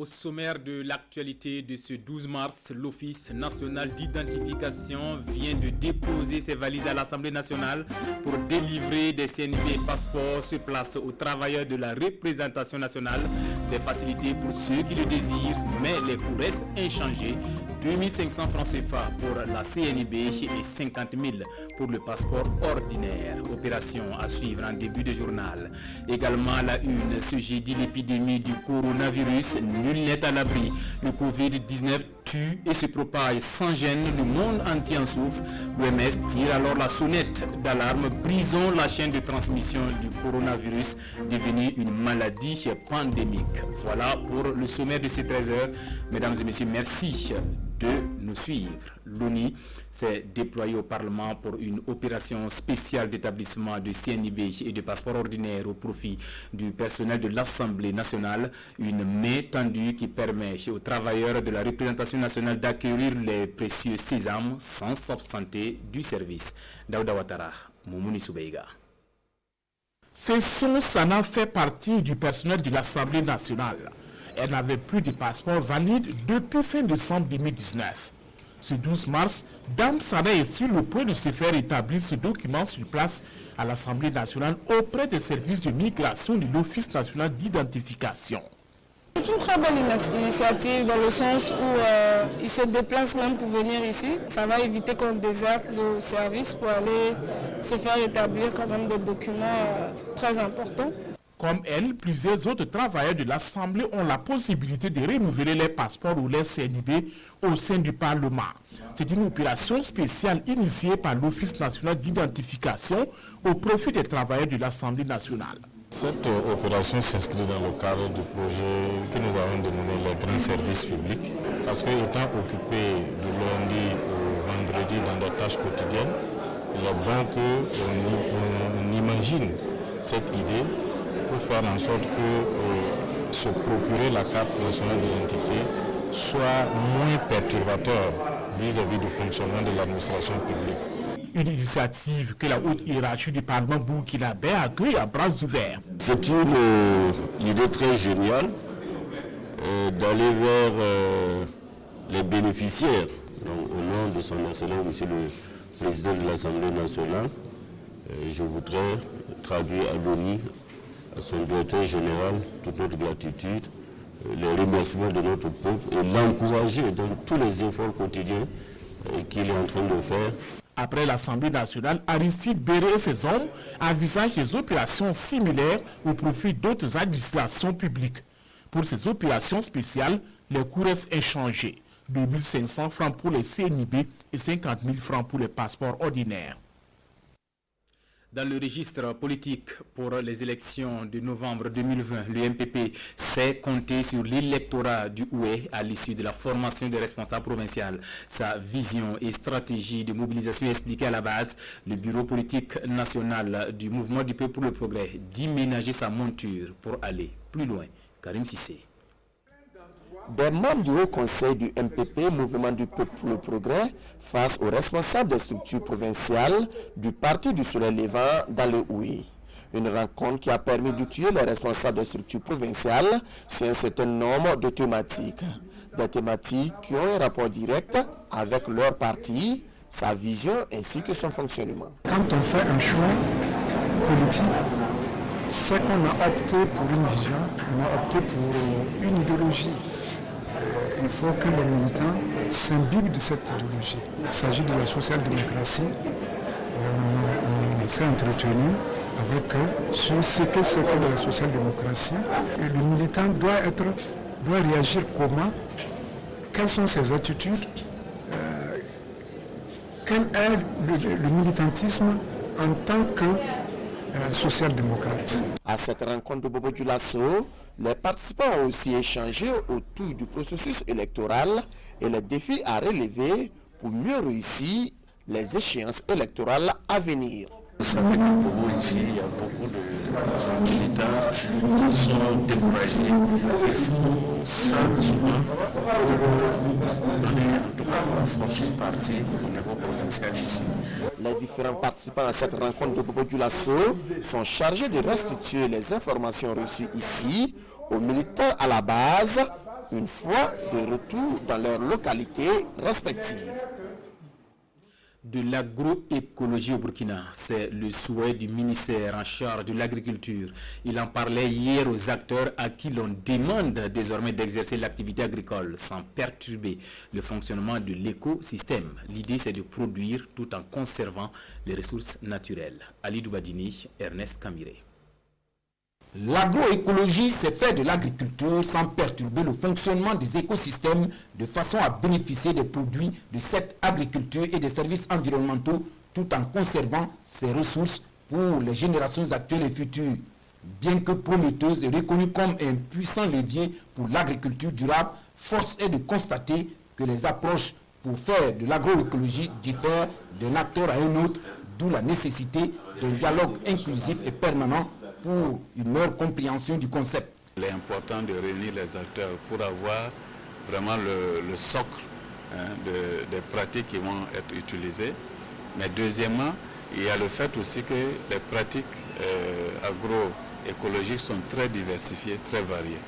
Au sommaire de l'actualité de ce 12 mars, l'Office national d'identification vient de déposer ses valises à l'Assemblée nationale pour délivrer des CNB passeports sur place aux travailleurs de la représentation nationale. Des facilités pour ceux qui le désirent, mais les coûts restent inchangés. 2500 francs CFA pour la CNIB et 50 000 pour le passeport ordinaire. Opération à suivre en début de journal. Également à la une, ce jeudi, l'épidémie du coronavirus. Nul n'est à l'abri. Le Covid-19 tue et se propage sans gêne. Le monde entier en souffre. L'OMS tire alors la sonnette d'alarme. Brisons la chaîne de transmission du coronavirus, devenu une maladie pandémique. Voilà pour le sommaire de ces 13h. Mesdames et messieurs, merci de nous suivre. L'ONU s'est déployé au Parlement pour une opération spéciale d'établissement de CNIB et de passeport ordinaire au profit du personnel de l'Assemblée nationale. Une main tendue qui permet aux travailleurs de la représentation nationale d'acquérir les précieux sésames sans s'absenter du service. Daouda Ouattara, Moumouni Soubeiga. Session Sana fait partie du personnel de l'Assemblée nationale. Elle n'avait plus de passeport valide depuis fin décembre 2019. Ce 12 mars, Dame Sana est sur le point de se faire établir ce document sur place à l'Assemblée nationale auprès des services de migration de l'Office national d'identification. C'est une très belle initiative dans le sens où ils se déplacent même pour venir ici. Ça va éviter qu'on déserte le service pour aller se faire établir quand même des documents très importants. Comme elle, plusieurs autres travailleurs de l'Assemblée ont la possibilité de renouveler les passeports ou les CNIB au sein du Parlement. C'est une opération spéciale initiée par l'Office national d'identification au profit des travailleurs de l'Assemblée nationale. Cette opération s'inscrit dans le cadre du projet que nous avons dénommé les grands services publics. Parce qu'étant occupé du lundi au vendredi dans des tâches quotidiennes, il est bon qu'on imagine cette idée pour faire en sorte que se procurer la carte nationale d'identité soit moins perturbateur vis-à-vis du fonctionnement de l'administration publique. Une initiative que la haute hiérarchie du Parlement burkinabé accueille à bras ouverts. C'est une idée très géniale d'aller vers les bénéficiaires. Donc, au nom de son Excellence, Monsieur le Président de l'Assemblée nationale, je voudrais traduire à l'ONU, à son directeur général, toute notre gratitude, les remerciements de notre peuple et l'encourager dans tous les efforts quotidiens qu'il est en train de faire. Après l'Assemblée nationale, Aristide Béré et ses hommes envisagent des opérations similaires au profit d'autres administrations publiques. Pour ces opérations spéciales, les coûts restent inchangés. 2500 francs pour les CNIB et 50 000 francs pour les passeports ordinaires. Dans le registre politique pour les élections de novembre 2020, le MPP sait compter sur l'électorat du Oué à l'issue de la formation des responsables provinciaux. Sa vision et stratégie de mobilisation expliquée à la base, le bureau politique national du Mouvement du Peuple pour le Progrès dit ménager sa monture pour aller plus loin. Karim Sissé. Des membres du Haut Conseil du MPP, Mouvement du Peuple pour le Progrès, face aux responsables des structures provinciales du Parti du Soleil Levant dans le Oué. Une rencontre qui a permis d'outiller les responsables des structures provinciales sur un certain nombre de thématiques. Des thématiques qui ont un rapport direct avec leur parti, sa vision ainsi que son fonctionnement. Quand on fait un choix politique, c'est qu'on a opté pour une vision, on a opté pour une idéologie. Il faut que les militants s'imbibent de cette idéologie. Il s'agit de la social-démocratie. On s'est entretenu avec eux sur ce que c'est que la social-démocratie. Et le militant doit réagir comment, quelles sont ses attitudes, quel est le militantisme en tant que social-démocrate. À cette rencontre de Bobo Dioulasso, les participants ont aussi échangé autour du processus électoral et les défis à relever pour mieux réussir les échéances électorales à venir. Vous savez qu'au Bobo ici, il y a beaucoup de militants qui sont découragés. Il faut ça souvent pour donner en tout cas une force partie au niveau provincial ici. Les différents participants à cette rencontre de Bobo Dioulasso sont chargés de restituer les informations reçues ici aux militants à la base une fois de retour dans leurs localités respectives. De l'agroécologie au Burkina, c'est le souhait du ministère en charge de l'agriculture. Il en parlait hier aux acteurs à qui l'on demande désormais d'exercer l'activité agricole sans perturber le fonctionnement de l'écosystème. L'idée, c'est de produire tout en conservant les ressources naturelles. Ali Doubadini, Ernest Kamiré. L'agroécologie, c'est faire de l'agriculture sans perturber le fonctionnement des écosystèmes de façon à bénéficier des produits de cette agriculture et des services environnementaux tout en conservant ses ressources pour les générations actuelles et futures. Bien que prometteuse et reconnue comme un puissant levier pour l'agriculture durable, force est de constater que les approches pour faire de l'agroécologie diffèrent d'un acteur à un autre, d'où la nécessité d'un dialogue inclusif et permanent pour une meilleure compréhension du concept. Il est important de réunir les acteurs pour avoir vraiment le socle des pratiques qui vont être utilisées. Mais deuxièmement, il y a le fait aussi que les pratiques agroécologiques sont très diversifiées, très variées.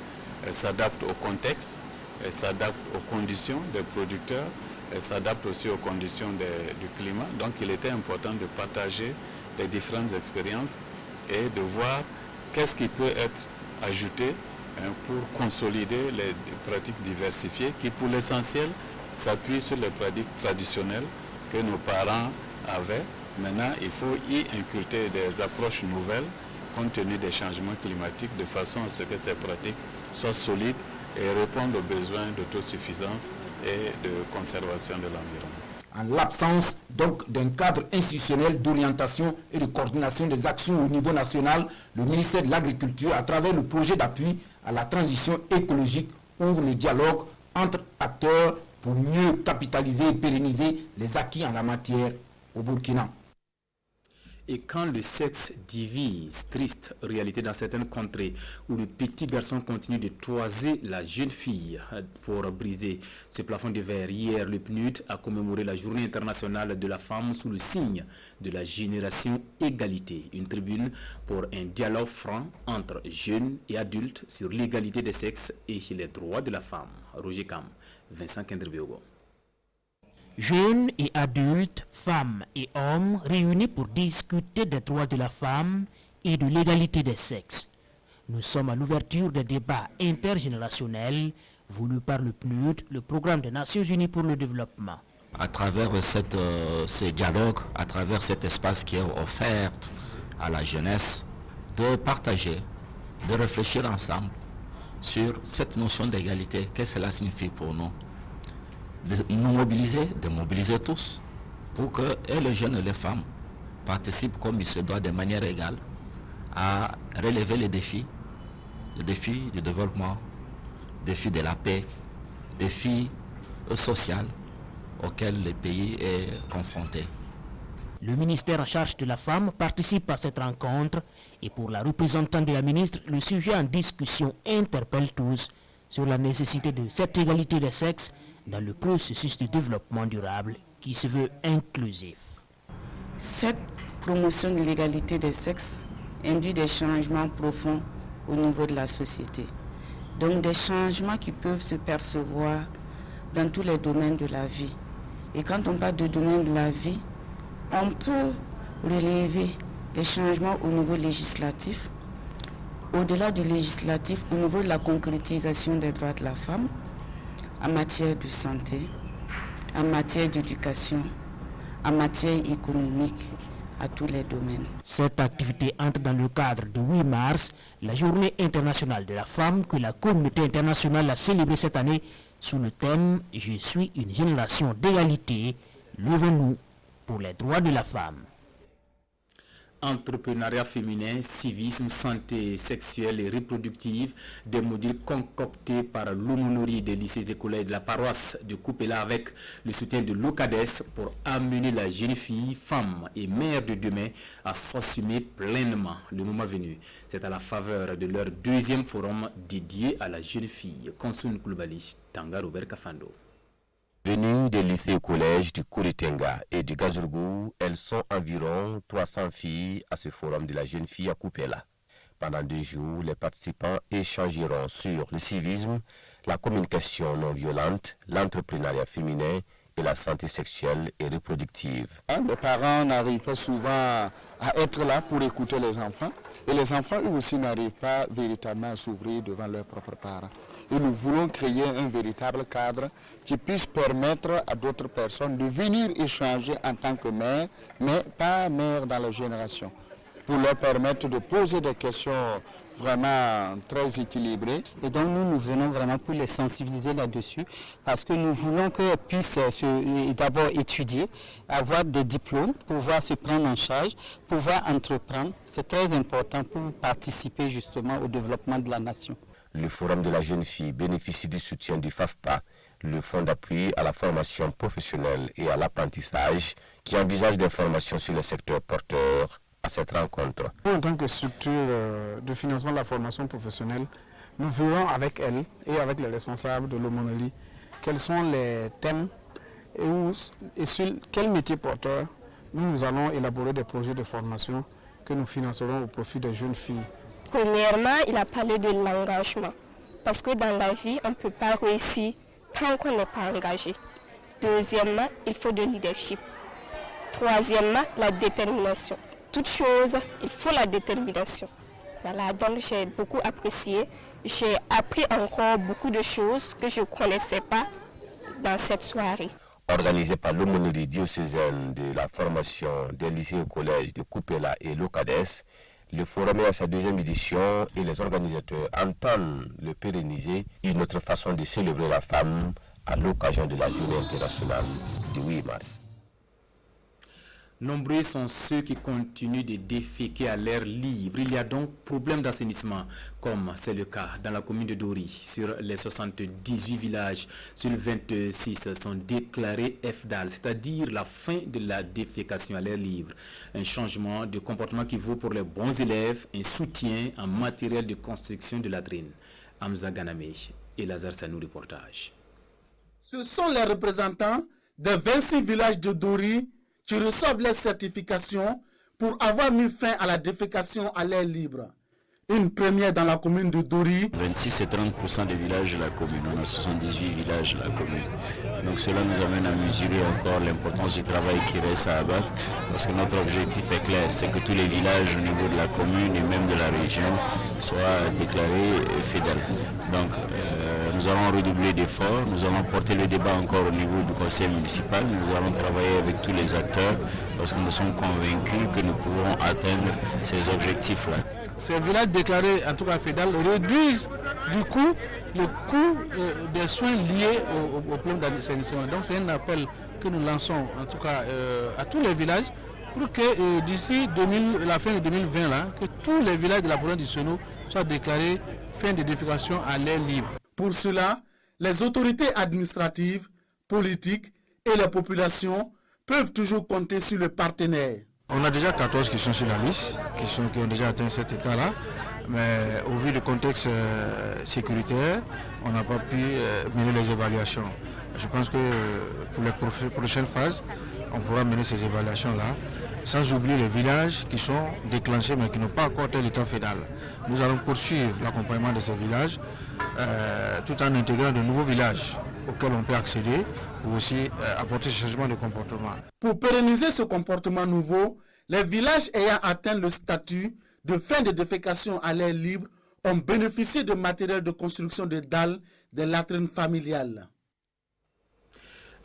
Elles s'adaptent au contexte, elles s'adaptent aux conditions des producteurs, elles s'adaptent aussi aux conditions du climat. Donc il était important de partager les différentes expériences et de voir qu'est-ce qui peut être ajouté pour consolider les pratiques diversifiées qui, pour l'essentiel, s'appuient sur les pratiques traditionnelles que nos parents avaient. Maintenant, il faut y inculquer des approches nouvelles compte tenu des changements climatiques de façon à ce que ces pratiques soient solides et répondent aux besoins d'autosuffisance et de conservation de l'environnement. En l'absence donc d'un cadre institutionnel d'orientation et de coordination des actions au niveau national, le ministère de l'Agriculture, à travers le projet d'appui à la transition écologique, ouvre le dialogue entre acteurs pour mieux capitaliser et pérenniser les acquis en la matière au Burkina. Et quand le sexe divise, triste réalité dans certaines contrées où le petit garçon continue de toiser la jeune fille pour briser ce plafond de verre. Hier, le PNUD a commémoré la Journée internationale de la femme sous le signe de la génération égalité. Une tribune pour un dialogue franc entre jeunes et adultes sur l'égalité des sexes et les droits de la femme. Roger Kam, Vincent Kendribiogo. Jeunes et adultes, femmes et hommes réunis pour discuter des droits de la femme et de l'égalité des sexes. Nous sommes à l'ouverture des débats intergénérationnels voulus par le PNUD, le Programme des Nations Unies pour le développement. À travers ces dialogues, à travers cet espace qui est offert à la jeunesse, de partager, de réfléchir ensemble sur cette notion d'égalité, qu'est-ce que cela signifie pour nous. De nous mobiliser, de mobiliser tous, pour que et les jeunes et les femmes participent comme il se doit de manière égale à relever les défis du développement, défis de la paix, défis sociaux auxquels le pays est confronté. Le ministère en charge de la femme participe à cette rencontre et pour la représentante de la ministre, le sujet en discussion interpelle tous sur la nécessité de cette égalité des sexes dans le processus de développement durable qui se veut inclusif. Cette promotion de l'égalité des sexes induit des changements profonds au niveau de la société. Donc des changements qui peuvent se percevoir dans tous les domaines de la vie. Et quand on parle de domaine de la vie, on peut relever les changements au niveau législatif, au-delà du législatif, au niveau de la concrétisation des droits de la femme, en matière de santé, en matière d'éducation, en matière économique, à tous les domaines. Cette activité entre dans le cadre du 8 mars, la Journée internationale de la femme que la communauté internationale a célébrée cette année sous le thème « Je suis une génération d'égalité, levons-nous pour les droits de la femme ». Entrepreneuriat féminin, civisme, santé sexuelle et reproductive, des modules concoctés par l'aumônerie des lycées et collèges de la paroisse de Coupéla avec le soutien de l'OCADES pour amener la jeune fille, femme et mère de demain à s'assumer pleinement le moment venu. C'est à la faveur de leur deuxième forum dédié à la jeune fille. Konsun Koulibaly, Tanga Robert Kafando. Venues des lycées et collèges du Kouritenga et du Gazurgou, elles sont environ 300 filles à ce forum de la jeune fille à Coupéla. Pendant 2 jours, les participants échangeront sur le civisme, la communication non violente, l'entrepreneuriat féminin et la santé sexuelle et reproductive. Les parents n'arrivent pas souvent à être là pour écouter les enfants et les enfants eux aussi n'arrivent pas véritablement à s'ouvrir devant leurs propres parents. Et nous voulons créer un véritable cadre qui puisse permettre à d'autres personnes de venir échanger en tant que mère, mais pas mère dans la génération, pour leur permettre de poser des questions vraiment très équilibrées. Et donc nous venons vraiment pour les sensibiliser là-dessus, parce que nous voulons qu'elles puissent d'abord étudier, avoir des diplômes, pouvoir se prendre en charge, pouvoir entreprendre. C'est très important pour participer justement au développement de la nation. Le Forum de la jeune fille bénéficie du soutien du FAFPA, le Fonds d'appui à la formation professionnelle et à l'apprentissage, qui envisage des formations sur le secteur porteur à cette rencontre. En tant que structure de financement de la formation professionnelle, nous verrons avec elle et avec les responsables de l'Omonoli quels sont les thèmes et sur quel métier porteur nous allons élaborer des projets de formation que nous financerons au profit des jeunes filles. Premièrement, il a parlé de l'engagement, parce que dans la vie, on ne peut pas réussir tant qu'on n'est pas engagé. Deuxièmement, il faut de leadership. Troisièmement, la détermination. Toute chose, il faut la détermination. Voilà, donc j'ai beaucoup apprécié. J'ai appris encore beaucoup de choses que je ne connaissais pas dans cette soirée. Organisé par l'Aumônerie diocésaine de la formation des lycées et collèges de Coupéla et Locades, le forum est à sa 2e édition et les organisateurs entendent le pérenniser, une autre façon de célébrer la femme à l'occasion de la Journée internationale du 8 mars. Nombreux sont ceux qui continuent de déféquer à l'air libre. Il y a donc problème d'assainissement, comme c'est le cas dans la commune de Dori. Sur les 78 villages, sur 26 sont déclarés FDAL, c'est-à-dire la fin de la défécation à l'air libre. Un changement de comportement qui vaut pour les bons élèves, un soutien en matériel de construction de latrines. Hamza Ganame et Lazare Sanou, reportage. Ce sont les représentants des 26 villages de Dori qui reçoivent les certifications pour avoir mis fin à la défécation à l'air libre. Une première dans la commune de Dori. 26 et 30% des villages de la commune. On a 78 villages de la commune. Donc cela nous amène à mesurer encore l'importance du travail qui reste à abattre, parce que notre objectif est clair, c'est que tous les villages au niveau de la commune et même de la région soient déclarés FDAL. Donc nous allons redoubler d'efforts, nous allons porter le débat encore au niveau du conseil municipal, nous allons travailler avec tous les acteurs parce que nous sommes convaincus que nous pourrons atteindre ces objectifs-là. Ces villages déclarés, en tout cas FDAL, réduisent du coup le coût des soins liés au problème d'assainissement. Donc c'est un appel que nous lançons, en tout cas à tous les villages, pour que d'ici la fin de 2020, là, que tous les villages de la province du Sénou soient déclarés fin de défécation à l'air libre. Pour cela, les autorités administratives, politiques et les populations peuvent toujours compter sur le partenaire. On a déjà 14 qui sont sur la liste, qui ont déjà atteint cet état-là, mais au vu du contexte sécuritaire, on n'a pas pu mener les évaluations. Je pense que pour les prochaines phases, on pourra mener ces évaluations-là, sans oublier les villages qui sont déclenchés mais qui n'ont pas encore atteint l'état FDAL. Nous allons poursuivre l'accompagnement de ces villages tout en intégrant de nouveaux villages auxquels on peut accéder pour aussi apporter ce changement de comportement. Pour pérenniser ce comportement nouveau, les villages ayant atteint le statut de fin de défécation à l'air libre ont bénéficié de matériel de construction de dalles des latrines familiales.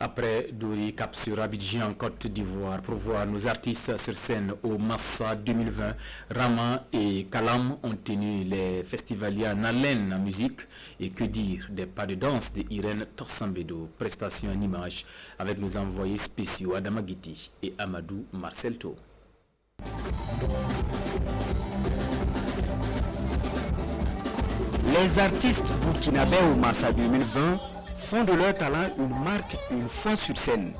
Après Dori, cap sur Abidjan en Côte d'Ivoire pour voir nos artistes sur scène au Massa 2020. Rama et Kalam ont tenu les festivaliers en haleine en musique. Et que dire des pas de danse de Irène Tossambedo, prestation en images avec nos envoyés spéciaux Adama Guiti et Amadou Marcelto. Les artistes burkinabés au Massa 2020 font de leur talent une marque une fois sur scène.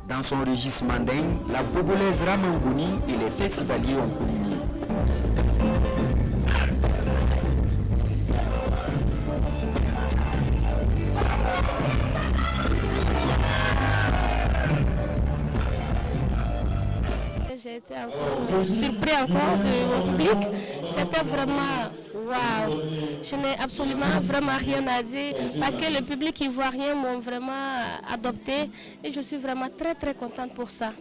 Dans son registre mandingue, la bobolaise Ramangoni et les festivaliers ont communié. J'ai été surpris encore de mon public. C'était vraiment Waouh, je n'ai absolument vraiment rien à dire parce que le public ivoirien m'ont vraiment adopté et je suis vraiment très très contente pour ça.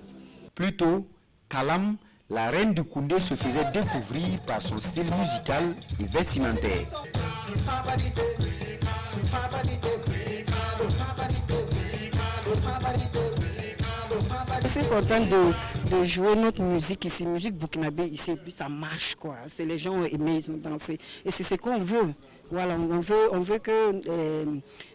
Plus tôt, Kalam, la reine du Koundé, se faisait découvrir par son style musical et vestimentaire. Je suis contente de jouer notre musique ici, musique burkinabé ici, ça marche quoi. C'est les gens ont aimé, ils ont dansé et c'est ce qu'on veut. Voilà, on veut que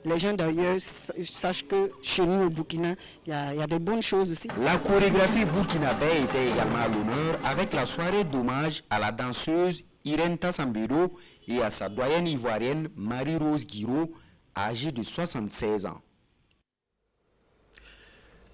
les gens d'ailleurs sachent que chez nous au Burkina, il y a des bonnes choses aussi. La chorégraphie burkinabé était également à l'honneur avec la soirée d'hommage à la danseuse Irène Tassambiro et à sa doyenne ivoirienne Marie-Rose Guiraud, âgée de 76 ans.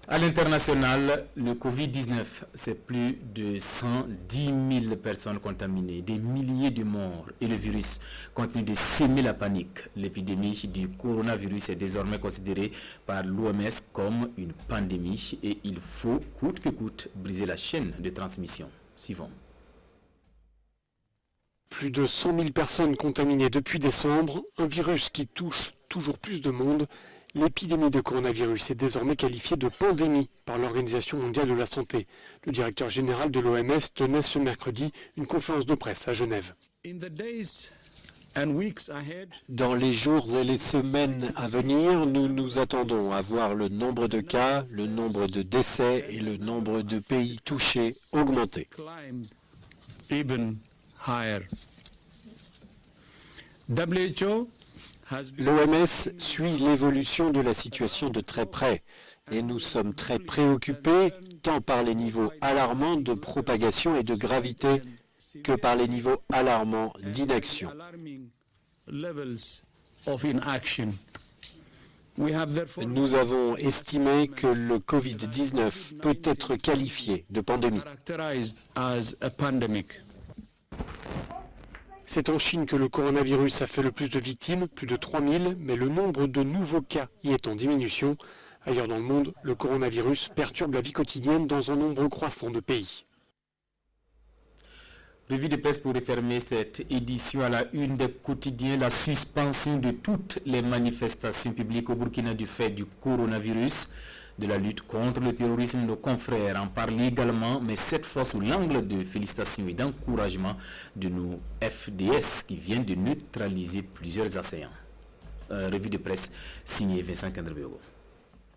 À l'international, le Covid-19, c'est plus de 110 000 personnes contaminées, des milliers de morts et le virus continue de s'aimer la panique. L'épidémie du coronavirus est désormais considérée par l'OMS comme une pandémie et il faut, coûte que coûte, briser la chaîne de transmission. Suivons. Plus de 100 000 personnes contaminées depuis décembre, un virus qui touche toujours plus de monde. L'épidémie de coronavirus est désormais qualifiée de pandémie par l'Organisation mondiale de la santé. Le directeur général de l'OMS tenait ce mercredi une conférence de presse à Genève. Dans les jours et les semaines à venir, nous nous attendons à voir le nombre de cas, le nombre de décès et le nombre de pays touchés augmenter. L'OMS suit l'évolution de la situation de très près et nous sommes très préoccupés tant par les niveaux alarmants de propagation et de gravité que par les niveaux alarmants d'inaction. Nous avons estimé que le Covid-19 peut être qualifié de pandémie. C'est en Chine que le coronavirus a fait le plus de victimes, plus de 3000, mais le nombre de nouveaux cas y est en diminution. Ailleurs dans le monde, le coronavirus perturbe la vie quotidienne dans un nombre croissant de pays. Revue de presse pour refermer cette édition à la une des quotidiens, la suspension de toutes les manifestations publiques au Burkina du fait du coronavirus. De la lutte contre le terrorisme, nos confrères en parlent également, mais cette fois sous l'angle de félicitations et d'encouragement de nos FDS qui viennent de neutraliser plusieurs assaillants. Revue de presse signée Vincent Kandrébéo.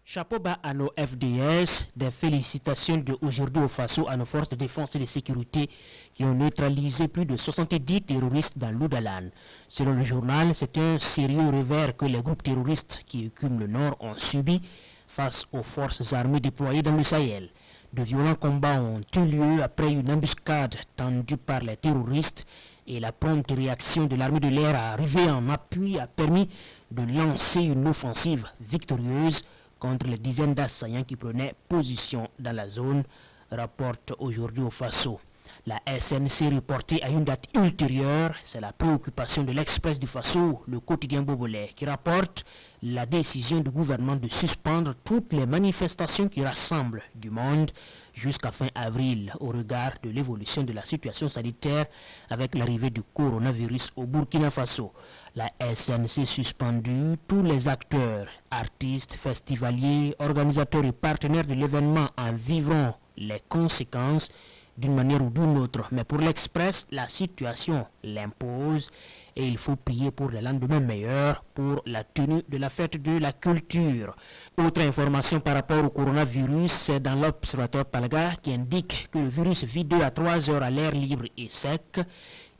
Chapeau bas à nos FDS, des félicitations d'aujourd'hui au Faso à nos forces de défense et de sécurité qui ont neutralisé plus de 70 terroristes dans l'Oudalan. Selon le journal, c'est un sérieux revers que les groupes terroristes qui écument le Nord ont subi face aux forces armées déployées dans le Sahel. De violents combats ont eu lieu après une embuscade tendue par les terroristes et la prompte réaction de l'armée de l'air arrivée en appui a permis de lancer une offensive victorieuse contre les dizaines d'assaillants qui prenaient position dans la zone, rapporte aujourd'hui au Faso. La SNC reportée à une date ultérieure, c'est la préoccupation de l'Express du Faso, le quotidien bobolais, qui rapporte la décision du gouvernement de suspendre toutes les manifestations qui rassemblent du monde jusqu'à fin avril au regard de l'évolution de la situation sanitaire avec l'arrivée du coronavirus au Burkina Faso. La SNC suspendue, tous les acteurs, artistes, festivaliers, organisateurs et partenaires de l'événement en vivront les conséquences d'une manière ou d'une autre. Mais pour l'Express, la situation l'impose et il faut prier pour les lendemains meilleurs pour la tenue de la fête de la culture. Autre information par rapport au coronavirus, c'est dans l'Observateur Palga qui indique que le virus vit 2 à 3 heures à l'air libre et sec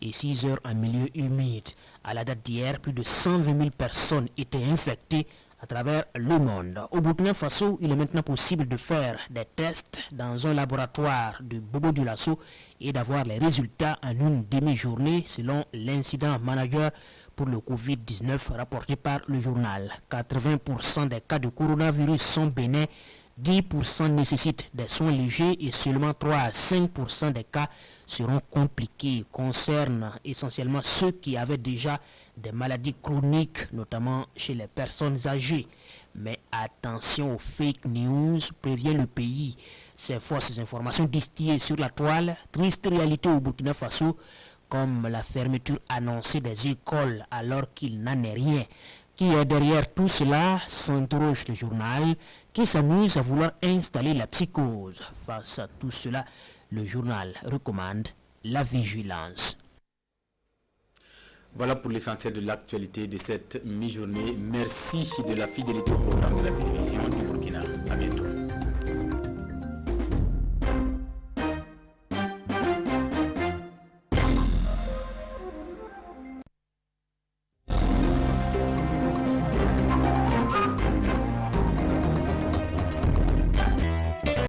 et 6 heures en milieu humide. À la date d'hier, plus de 120 000 personnes étaient infectées à travers le monde. Au Burkina Faso, il est maintenant possible de faire des tests dans un laboratoire de Bobo-Dioulasso et d'avoir les résultats en une demi-journée selon l'incident manager pour le Covid-19 rapporté par le journal. 80% des cas de coronavirus sont bénins, 10% nécessitent des soins légers et seulement 3 à 5% des cas seront compliqués, concernent essentiellement ceux qui avaient déjà des maladies chroniques, notamment chez les personnes âgées. Mais attention aux fake news, prévient le pays. Ces fausses informations distillées sur la toile, triste réalité au Burkina Faso, comme la fermeture annoncée des écoles alors qu'il n'en est rien. Qui est derrière tout cela, s'interroge le journal, qui s'amuse à vouloir installer la psychose. Face à tout cela, le journal recommande la vigilance. Voilà pour l'essentiel de l'actualité de cette mi-journée. Merci de la fidélité au programme de la télévision du Burkina. À bientôt.